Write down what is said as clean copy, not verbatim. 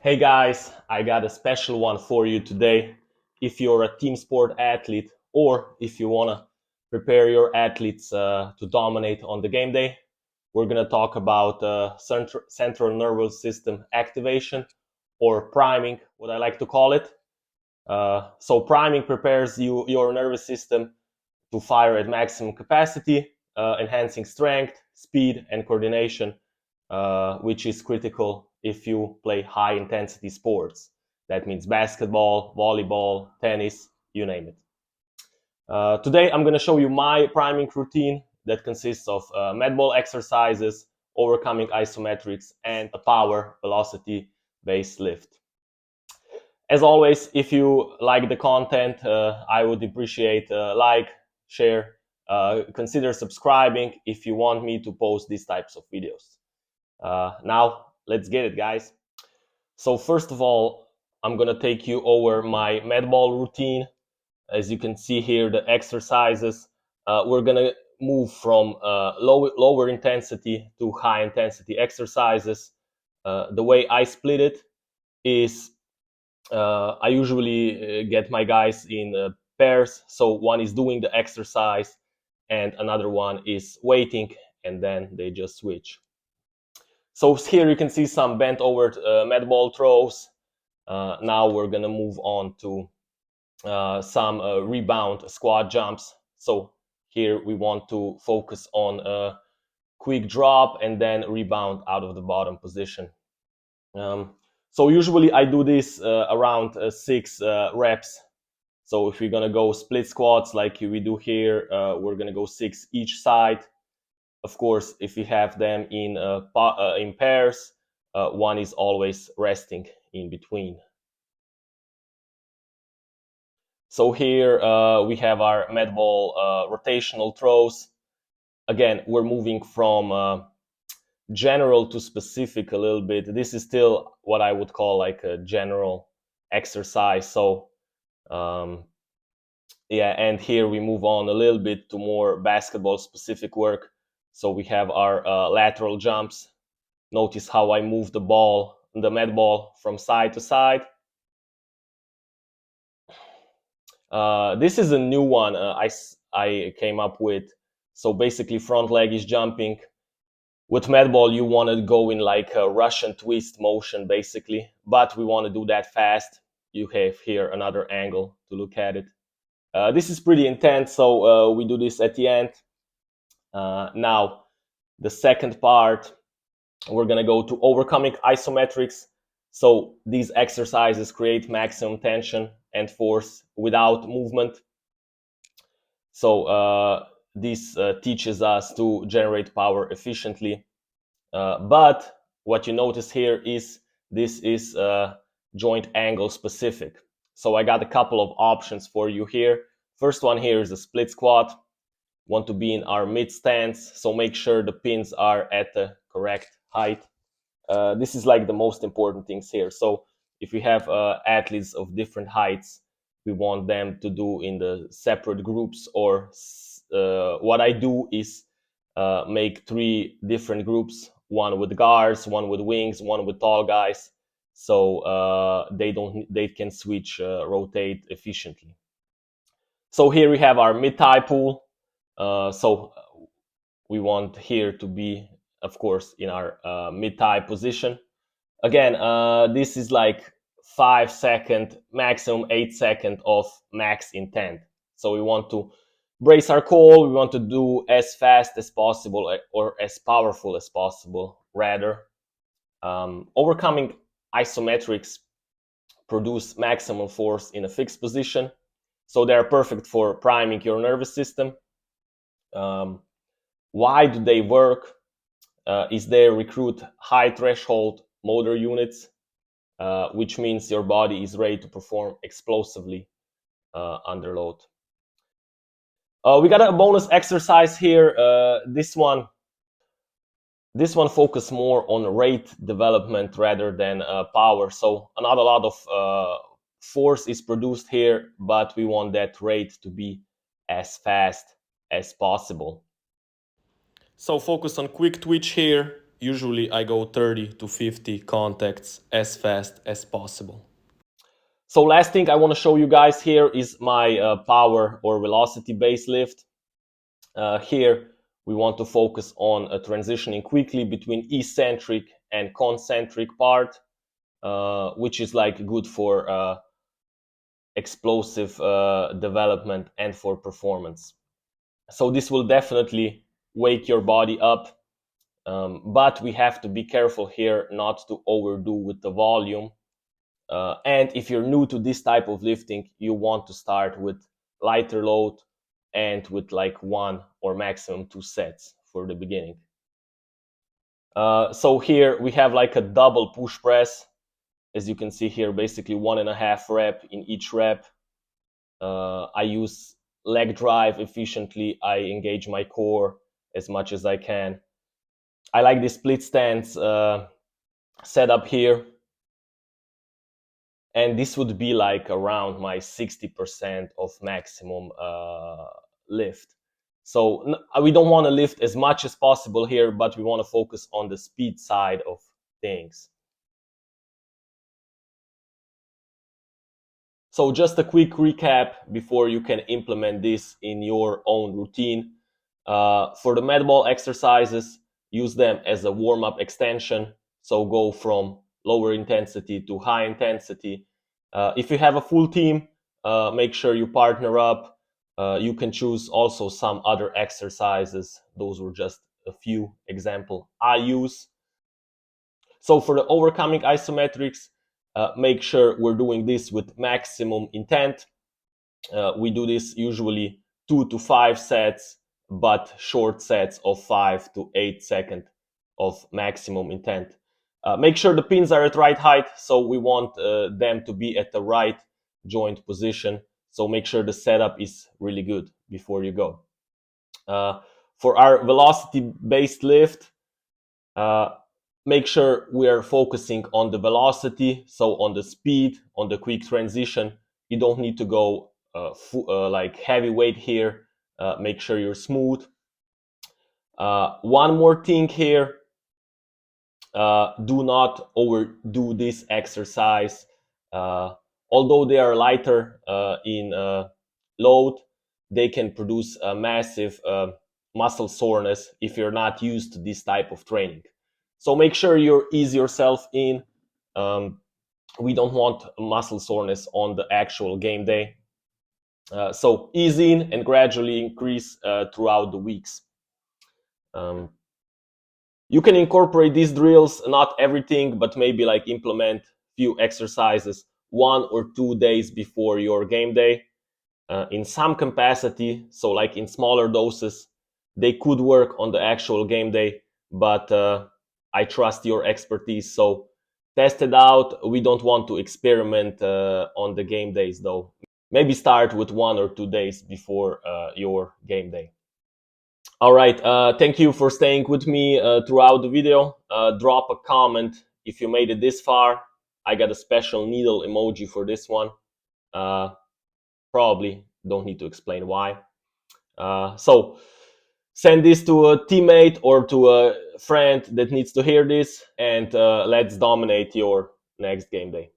Hey guys, I got a special one for you today. If you're a team sport athlete or if you want to prepare your athletes to dominate on the game day, we're going to talk about central nervous system activation or priming, what I like to call it. So priming prepares your nervous system to fire at maximum capacity, enhancing strength, speed, and coordination, which is critical if you play high intensity sports. That means basketball, volleyball, tennis, you name it. Today, I'm going to show you my priming routine that consists of Medball exercises, overcoming isometrics, and a power velocity based lift. As always, if you like the content, I would appreciate like, share, consider subscribing if you want me to post these types of videos. Now, let's get it, guys. So first of all, I'm gonna take you over my Medball routine. As you can see here, the exercises. We're gonna move from lower intensity to high intensity exercises. The way I split it is I usually get my guys in pairs. So one is doing the exercise and another one is waiting, and then they just switch. So here you can see some bent over Medball throws. Now we're gonna move on to some rebound squat jumps. So here we want to focus on a quick drop and then rebound out of the bottom position. So usually I do this around 6 reps. So if we're gonna go split squats like we do here, we're gonna go 6 each side. Of course, if we have them in pairs, one is always resting in between. So here we have our Medball rotational throws. Again, we're moving from general to specific a little bit. This is still what I would call like a general exercise. So yeah, and here we move on a little bit to more basketball specific work. So we have our lateral jumps. Notice how I move the ball, the Medball, from side to side. This is a new one I came up with. So basically front leg is jumping. With Medball, you want to go in like a Russian twist motion, basically, but we want to do that fast. You have here another angle to look at it. This is pretty intense, so we do this at the end. Now, the second part, we're going to go to overcoming isometrics. So these exercises create maximum tension and force without movement. So this teaches us to generate power efficiently. But what you notice here is this is joint angle specific. So I got a couple of options for you here. First one here is a split squat. Want to be in our mid stance, so make sure the pins are at the correct height. This is like the most important things here. So if we have athletes of different heights, we want them to do in the separate groups, or what I do is make 3 different groups, one with guards, one with wings, one with tall guys, so they can switch, rotate efficiently. So here we have our mid-thigh pull. So we want here to be, of course, in our mid-thigh position. Again, this is like 5-second, maximum 8-second of max intent. So we want to brace our core. We want to do as fast as possible or as powerful as possible, rather. Overcoming isometrics produce maximum force in a fixed position. So they are perfect for priming your nervous system. Why do they work? Is they recruit high threshold motor units, which means your body is ready to perform explosively under load. We got a bonus exercise here. This one focuses more on rate development rather than power. So not a lot of force is produced here, but we want that rate to be as fast as possible. So focus on quick twitch here. Usually I go 30 to 50 contacts as fast as possible. So last thing I want to show you guys here is my power or velocity based lift. Here we want to focus on transitioning quickly between eccentric and concentric part, which is like good for explosive development and for performance. So this will definitely wake your body up, but we have to be careful here not to overdo with the volume. And if you're new to this type of lifting, you want to start with lighter load and with like 1 or maximum 2 sets for the beginning. So here we have like a double push press. As you can see here, basically 1.5 rep in each rep. I use leg drive efficiently. I engage my core as much as I can. I like this split stance setup here. And this would be like around my 60% of maximum lift. So we don't want to lift as much as possible here, but we want to focus on the speed side of things. So just a quick recap before you can implement this in your own routine. For the Medball exercises, use them as a warm-up extension. So go from lower intensity to high intensity. If you have a full team, make sure you partner up. You can choose also some other exercises. Those were just a few examples I use. So for the overcoming isometrics, make sure we're doing this with maximum intent. We do this usually 2 to 5 sets, but short sets of 5 to 8 seconds of maximum intent. Make sure the pins are at right height, so we want them to be at the right joint position. So make sure the setup is really good before you go. For our velocity-based lift, make sure we are focusing on the velocity, so on the speed, on the quick transition. You don't need to go like heavy weight here. Make sure you're smooth. One more thing here, do not overdo this exercise. Although they are lighter in load, they can produce a massive muscle soreness if you're not used to this type of training. So make sure you ease yourself in. We don't want muscle soreness on the actual game day. So ease in and gradually increase throughout the weeks. You can incorporate these drills, not everything, but maybe like implement few exercises 1 or 2 days before your game day. In some capacity, so like in smaller doses, they could work on the actual game day, but I trust your expertise, so test it out. We don't want to experiment on the game days though. Maybe start with 1 or 2 days before your game day. All right, thank you for staying with me throughout the video. Drop a comment if you made it this far. I got a special needle emoji for this one. Probably don't need to explain why. So send this to a teammate or to a friend that needs to hear this, and let's dominate your next game day.